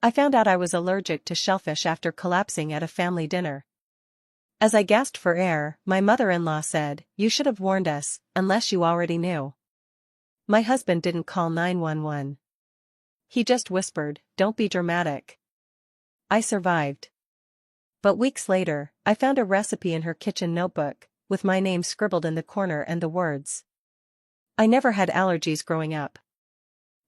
I found out I was allergic to shellfish after collapsing at a family dinner. As I gasped for air, my mother-in-law said, "You should have warned us, unless you already knew." My husband didn't call 911. He just whispered, "Don't be dramatic." I survived. But weeks later, I found a recipe in her kitchen notebook, with my name scribbled in the corner and the words. I never had allergies growing up.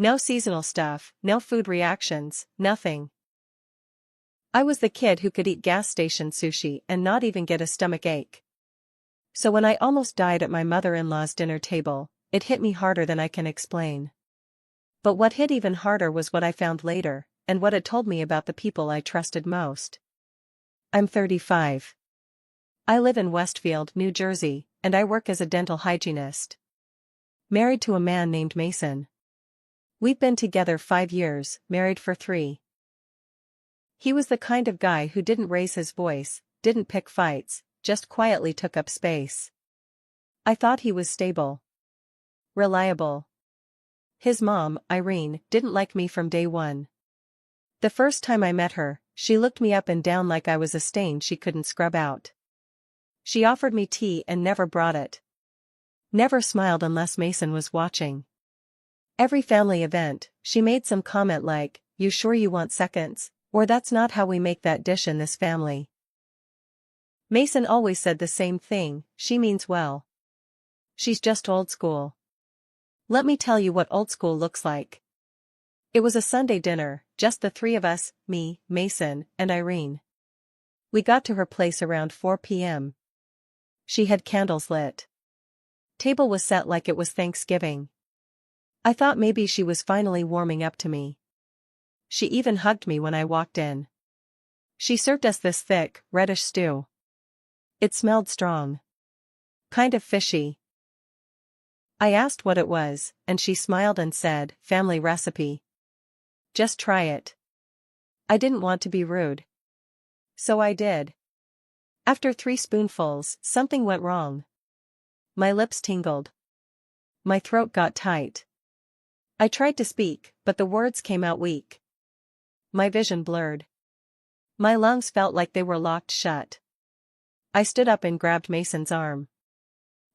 No seasonal stuff, no food reactions, nothing. I was the kid who could eat gas station sushi and not even get a stomach ache. So when I almost died at my mother-in-law's dinner table, it hit me harder than I can explain. But what hit even harder was what I found later, and what it told me about the people I trusted most. I'm 35. I live in Westfield, New Jersey, and I work as a dental hygienist. Married to a man named Mason. We've been together 5 years, married for 3. He was the kind of guy who didn't raise his voice, didn't pick fights, just quietly took up space. I thought he was stable. Reliable. His mom, Irene, didn't like me from day one. The first time I met her, she looked me up and down like I was a stain she couldn't scrub out. She offered me tea and never brought it. Never smiled unless Mason was watching. Every family event, she made some comment like, "You sure you want seconds?" Or "That's not how we make that dish in this family." Mason always said the same thing, "She means well. She's just old school." Let me tell you what old school looks like. It was a Sunday dinner, just the 3 of us, me, Mason, and Irene. We got to her place around 4 p.m. She had candles lit. Table was set like it was Thanksgiving. I thought maybe she was finally warming up to me. She even hugged me when I walked in. She served us this thick, reddish stew. It smelled strong. Kind of fishy. I asked what it was, and she smiled and said, "Family recipe. Just try it." I didn't want to be rude. So I did. After 3 spoonfuls, something went wrong. My lips tingled. My throat got tight. I tried to speak, but the words came out weak. My vision blurred. My lungs felt like they were locked shut. I stood up and grabbed Mason's arm.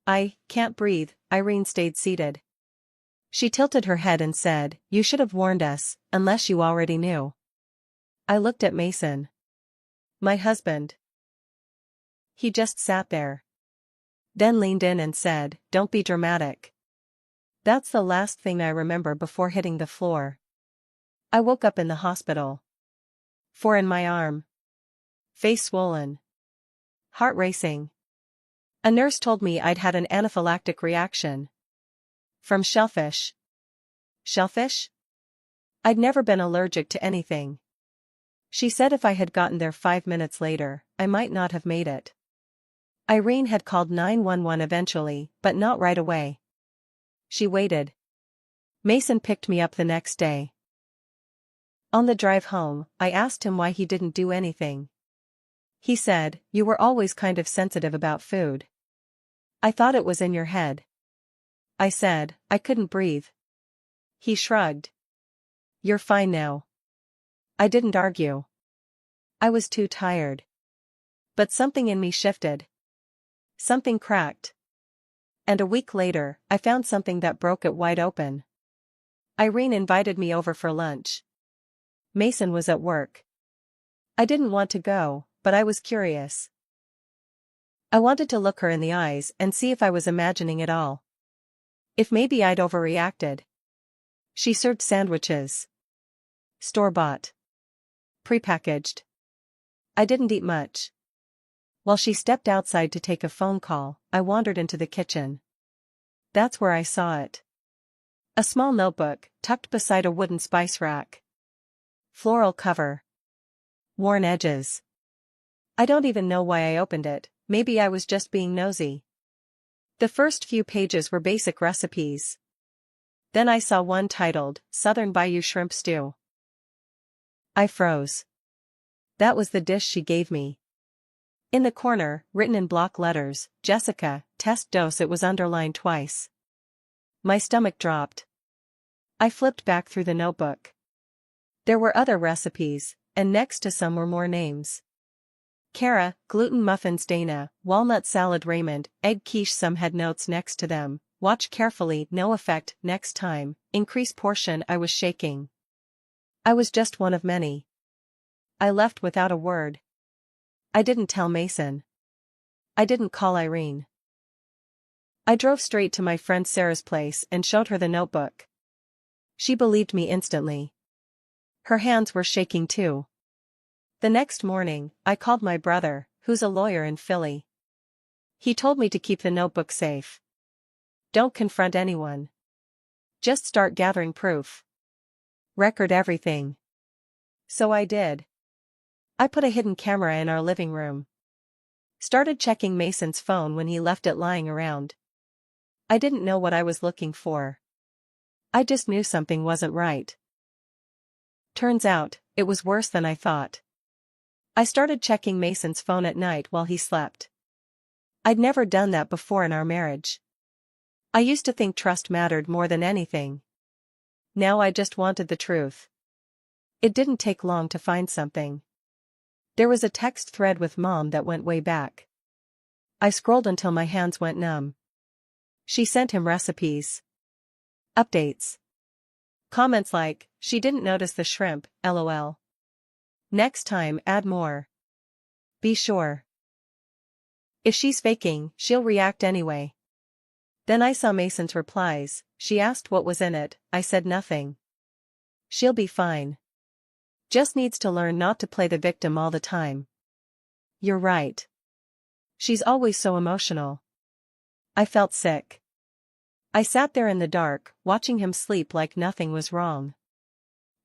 "I can't breathe." Irene stayed seated. She tilted her head and said, "You should have warned us, unless you already knew." I looked at Mason. My husband. He just sat there. Then leaned in and said, "Don't be dramatic." That's the last thing I remember before hitting the floor. I woke up in the hospital. 4 in my arm. Face swollen. Heart racing. A nurse told me I'd had an anaphylactic reaction. From shellfish. Shellfish? I'd never been allergic to anything. She said if I had gotten there 5 minutes later, I might not have made it. Irene had called 911 eventually, but not right away. She waited. Mason picked me up the next day. On the drive home, I asked him why he didn't do anything. He said, "You were always kind of sensitive about food. I thought it was in your head." I said, "I couldn't breathe." He shrugged. "You're fine now." I didn't argue. I was too tired. But something in me shifted. Something cracked. And a week later, I found something that broke it wide open. Irene invited me over for lunch. Mason was at work. I didn't want to go, but I was curious. I wanted to look her in the eyes and see if I was imagining it all. If maybe I'd overreacted. She served sandwiches. Store-bought. Prepackaged. I didn't eat much. While she stepped outside to take a phone call, I wandered into the kitchen. That's where I saw it. A small notebook, tucked beside a wooden spice rack. Floral cover. Worn edges. I don't even know why I opened it, maybe I was just being nosy. The first few pages were basic recipes. Then I saw one titled, Southern Bayou Shrimp Stew. I froze. That was the dish she gave me. In the corner, written in block letters, "Jessica, test dose." It was underlined twice. My stomach dropped. I flipped back through the notebook. There were other recipes, and next to some were more names. Kara, gluten muffins Dana, walnut salad Raymond, egg quiche. Some had notes next to them. Watch carefully, no effect, next time, increase portion. I was shaking. I was just one of many. I left without a word. I didn't tell Mason. I didn't call Irene. I drove straight to my friend Sarah's place and showed her the notebook. She believed me instantly. Her hands were shaking too. The next morning, I called my brother, who's a lawyer in Philly. He told me to keep the notebook safe. Don't confront anyone. Just start gathering proof. Record everything. So I did. I put a hidden camera in our living room. Started checking Mason's phone when he left it lying around. I didn't know what I was looking for. I just knew something wasn't right. Turns out, it was worse than I thought. I started checking Mason's phone at night while he slept. I'd never done that before in our marriage. I used to think trust mattered more than anything. Now I just wanted the truth. It didn't take long to find something. There was a text thread with Mom that went way back. I scrolled until my hands went numb. She sent him recipes. Updates. Comments like, she didn't notice the shrimp, lol. Next time add more. Be sure. If she's faking, she'll react anyway. Then I saw Mason's replies. She asked what was in it, I said nothing. She'll be fine. Just needs to learn not to play the victim all the time. You're right. She's always so emotional. I felt sick. I sat there in the dark, watching him sleep like nothing was wrong.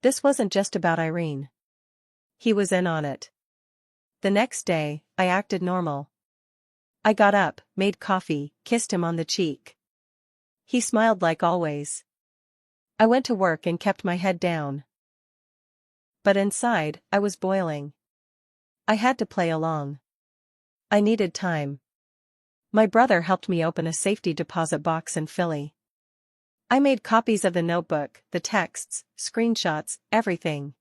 This wasn't just about Irene. He was in on it. The next day, I acted normal. I got up, made coffee, kissed him on the cheek. He smiled like always. I went to work and kept my head down. But inside, I was boiling. I had to play along. I needed time. My brother helped me open a safety deposit box in Philly. I made copies of the notebook, the texts, screenshots, everything.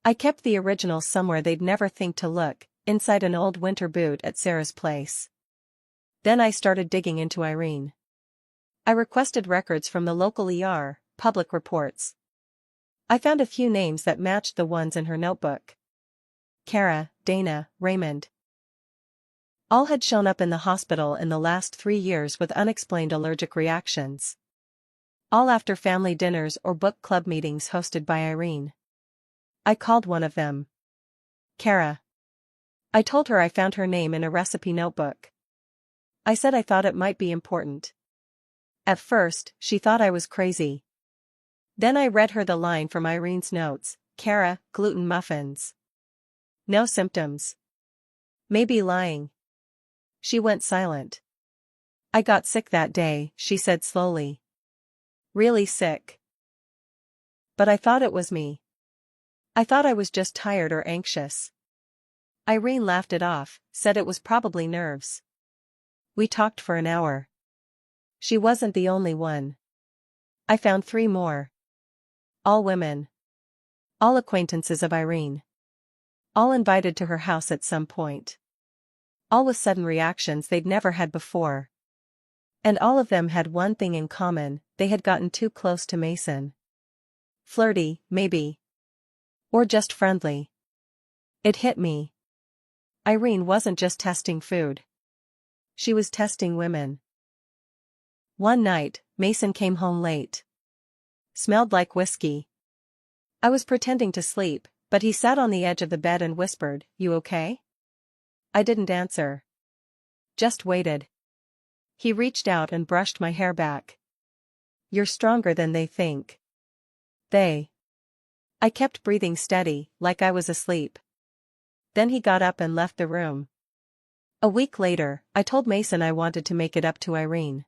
I kept the originals somewhere they'd never think to look, inside an old winter boot at Sarah's place. Then I started digging into Irene. I requested records from the local ER, public reports. I found a few names that matched the ones in her notebook. Kara, Dana, Raymond. All had shown up in the hospital in the last 3 years with unexplained allergic reactions. All after family dinners or book club meetings hosted by Irene. I called one of them. Kara. I told her I found her name in a recipe notebook. I said I thought it might be important. At first, she thought I was crazy. Then I read her the line from Irene's notes, Kara, gluten muffins. No symptoms. Maybe lying. She went silent. I got sick that day, she said slowly. Really sick. But I thought it was me. I thought I was just tired or anxious. Irene laughed it off, said it was probably nerves. We talked for an hour. She wasn't the only one. I found 3 more. All women. All acquaintances of Irene. All invited to her house at some point. All with sudden reactions they'd never had before. And all of them had one thing in common, they had gotten too close to Mason. Flirty, maybe. Or just friendly. It hit me. Irene wasn't just testing food. She was testing women. One night, Mason came home late. Smelled like whiskey. I was pretending to sleep, but he sat on the edge of the bed and whispered, "You okay?" I didn't answer. Just waited. He reached out and brushed my hair back. "You're stronger than they think." They. I kept breathing steady, like I was asleep. Then he got up and left the room. A week later, I told Mason I wanted to make it up to Irene.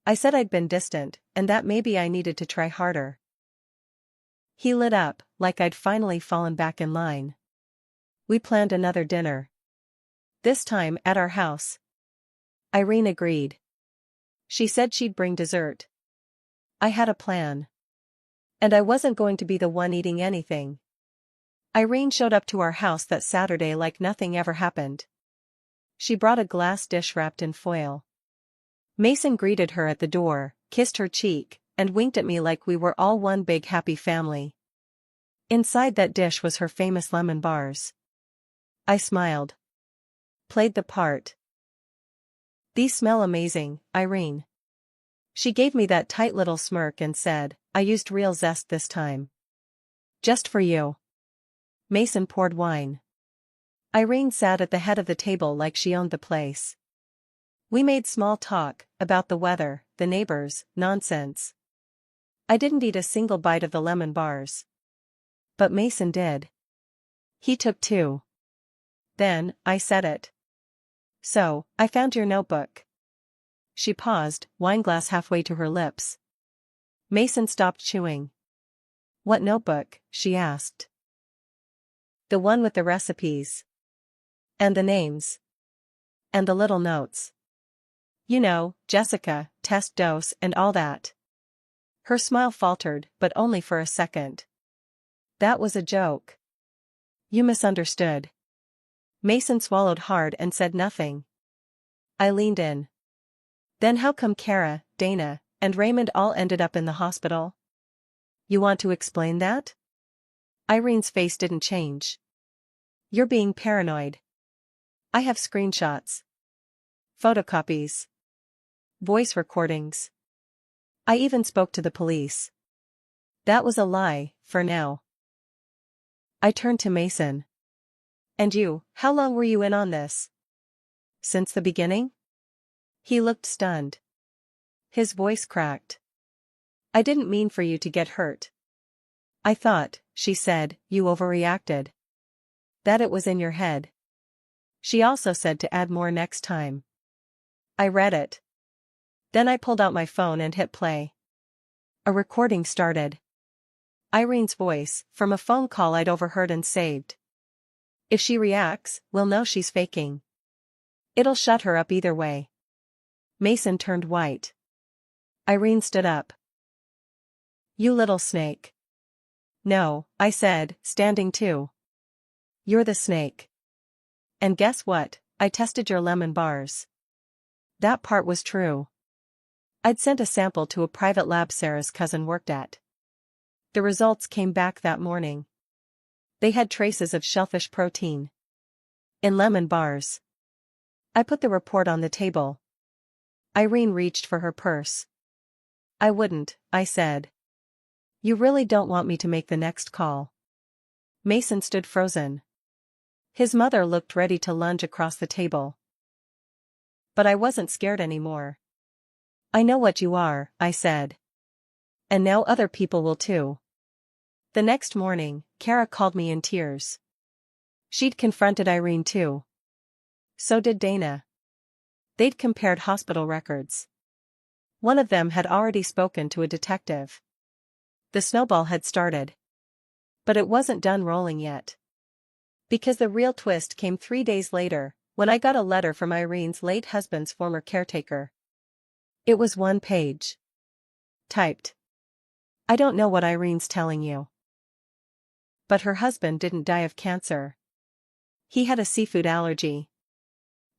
I said I'd been distant, and that maybe I needed to try harder. He lit up, like I'd finally fallen back in line. We planned another dinner. This time at our house. Irene agreed. She said she'd bring dessert. I had a plan. And I wasn't going to be the one eating anything. Irene showed up to our house that Saturday like nothing ever happened. She brought a glass dish wrapped in foil. Mason greeted her at the door, kissed her cheek, and winked at me like we were all one big happy family. Inside that dish was her famous lemon bars. I smiled. Played the part. These smell amazing, Irene. She gave me that tight little smirk and said, I used real zest this time. Just for you. Mason poured wine. Irene sat at the head of the table like she owned the place. We made small talk, about the weather, the neighbors, nonsense. I didn't eat a single bite of the lemon bars. But Mason did. He took 2. Then, I said it. So, I found your notebook. She paused, wineglass halfway to her lips. Mason stopped chewing. What notebook? She asked. The one with the recipes. And the names. And the little notes. You know, Jessica, test dose and all that. Her smile faltered, but only for a second. That was a joke. You misunderstood. Mason swallowed hard and said nothing. I leaned in. Then how come Kara, Dana, and Raymond all ended up in the hospital? You want to explain that? Irene's face didn't change. You're being paranoid. I have screenshots. Photocopies. Voice recordings. I even spoke to the police. That was a lie, for now. I turned to Mason. And you, how long were you in on this? Since the beginning? He looked stunned. His voice cracked. I didn't mean for you to get hurt. I thought, she said, you overreacted. That it was in your head. She also said to add more next time. I read it. Then I pulled out my phone and hit play. A recording started. Irene's voice, from a phone call I'd overheard and saved. If she reacts, we'll know she's faking. It'll shut her up either way. Mason turned white. Irene stood up. You little snake. No, I said, standing too. You're the snake. And guess what? I tested your lemon bars. That part was true. I'd sent a sample to a private lab Sarah's cousin worked at. The results came back that morning. They had traces of shellfish protein. In lemon bars. I put the report on the table. Irene reached for her purse. I wouldn't, I said. You really don't want me to make the next call. Mason stood frozen. His mother looked ready to lunge across the table. But I wasn't scared anymore. I know what you are, I said. And now other people will too. The next morning, Kara called me in tears. She'd confronted Irene too. So did Dana. They'd compared hospital records. One of them had already spoken to a detective. The snowball had started. But it wasn't done rolling yet. Because the real twist came 3 days later, when I got a letter from Irene's late husband's former caretaker. It was 1 page. Typed. I don't know what Irene's telling you. But her husband didn't die of cancer. He had a seafood allergy.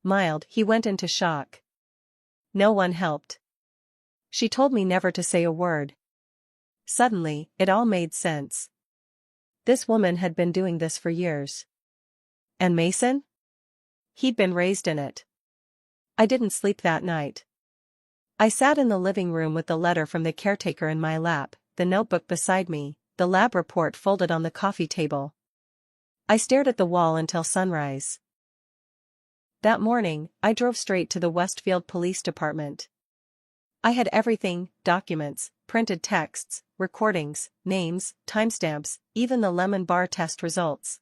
Mild, he went into shock. No one helped. She told me never to say a word. Suddenly, it all made sense. This woman had been doing this for years. And Mason? He'd been raised in it. I didn't sleep that night. I sat in the living room with the letter from the caretaker in my lap, the notebook beside me, the lab report folded on the coffee table. I stared at the wall until sunrise. That morning, I drove straight to the Westfield Police Department. I had everything, documents, printed texts, recordings, names, timestamps, even the lemon bar test results.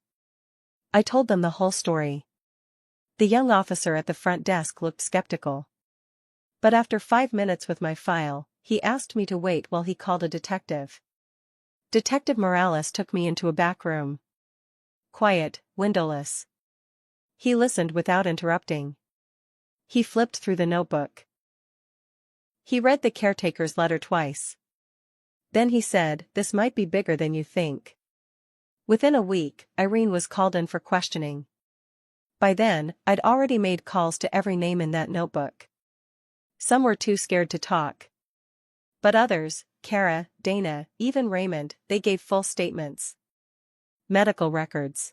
I told them the whole story. The young officer at the front desk looked skeptical. But after 5 minutes with my file, he asked me to wait while he called a detective. Detective Morales took me into a back room. Quiet, windowless. He listened without interrupting. He flipped through the notebook. He read the caretaker's letter twice. Then he said, "This might be bigger than you think." Within a week, Irene was called in for questioning. By then, I'd already made calls to every name in that notebook. Some were too scared to talk. But others, Kara, Dana, even Raymond, they gave full statements. Medical records.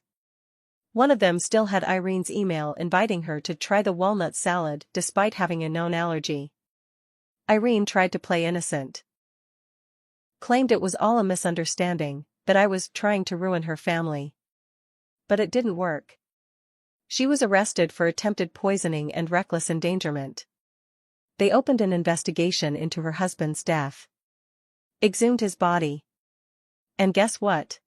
One of them still had Irene's email inviting her to try the walnut salad despite having a known allergy. Irene tried to play innocent. Claimed it was all a misunderstanding, that I was trying to ruin her family. But it didn't work. She was arrested for attempted poisoning and reckless endangerment. They opened an investigation into her husband's death. Exhumed his body. And guess what?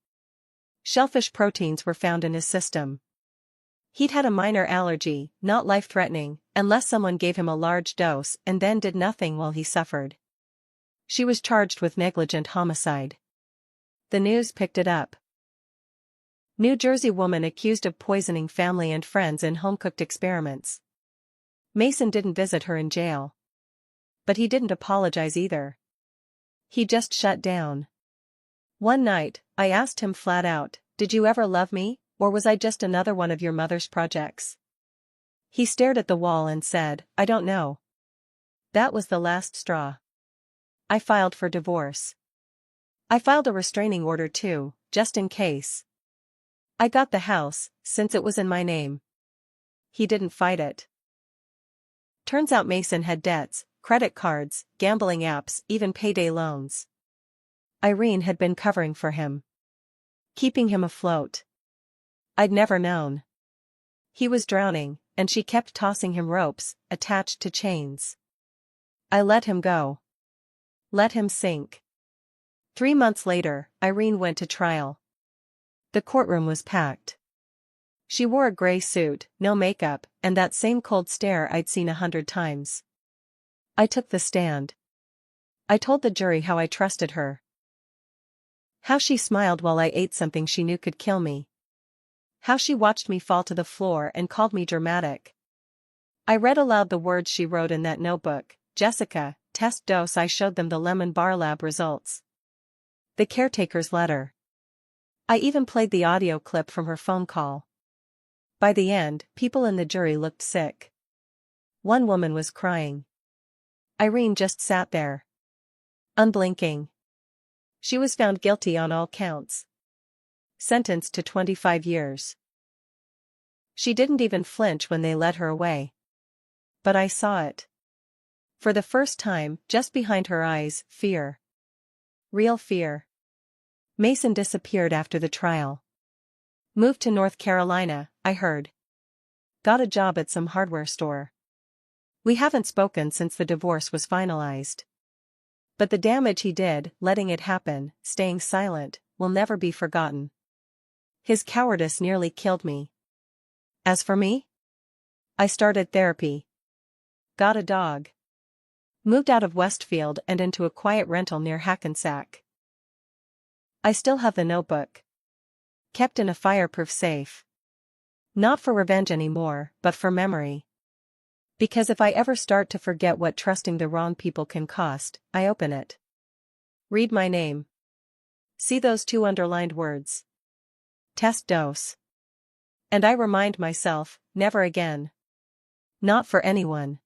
Shellfish proteins were found in his system. He'd had a minor allergy, not life-threatening, unless someone gave him a large dose and then did nothing while he suffered. She was charged with negligent homicide. The news picked it up. New Jersey woman accused of poisoning family and friends in home-cooked experiments. Mason didn't visit her in jail. But he didn't apologize either. He just shut down. One night, I asked him flat out, "Did you ever love me, or was I just another one of your mother's projects?" He stared at the wall and said, "I don't know." That was the last straw. I filed for divorce. I filed a restraining order too, just in case. I got the house, since it was in my name. He didn't fight it. Turns out Mason had debts, credit cards, gambling apps, even payday loans. Irene had been covering for him. Keeping him afloat. I'd never known. He was drowning, and she kept tossing him ropes, attached to chains. I let him go. Let him sink. 3 months later, Irene went to trial. The courtroom was packed. She wore a gray suit, no makeup, and that same cold stare I'd seen 100 times. I took the stand. I told the jury how I trusted her. How she smiled while I ate something she knew could kill me. How she watched me fall to the floor and called me dramatic. I read aloud the words she wrote in that notebook. "Jessica, test dose." I showed them the lemon bar lab results. The caretaker's letter. I even played the audio clip from her phone call. By the end, people in the jury looked sick. One woman was crying. Irene just sat there. Unblinking. She was found guilty on all counts. Sentenced to 25 years. She didn't even flinch when they led her away. But I saw it. For the first time, just behind her eyes, fear. Real fear. Mason disappeared after the trial. Moved to North Carolina, I heard. Got a job at some hardware store. We haven't spoken since the divorce was finalized. But the damage he did, letting it happen, staying silent, will never be forgotten. His cowardice nearly killed me. As for me? I started therapy. Got a dog. Moved out of Westfield and into a quiet rental near Hackensack. I still have the notebook. Kept in a fireproof safe. Not for revenge anymore, but for memory. Because if I ever start to forget what trusting the wrong people can cost, I open it. Read my name. See those 2 underlined words. Test dose. And I remind myself, never again. Not for anyone.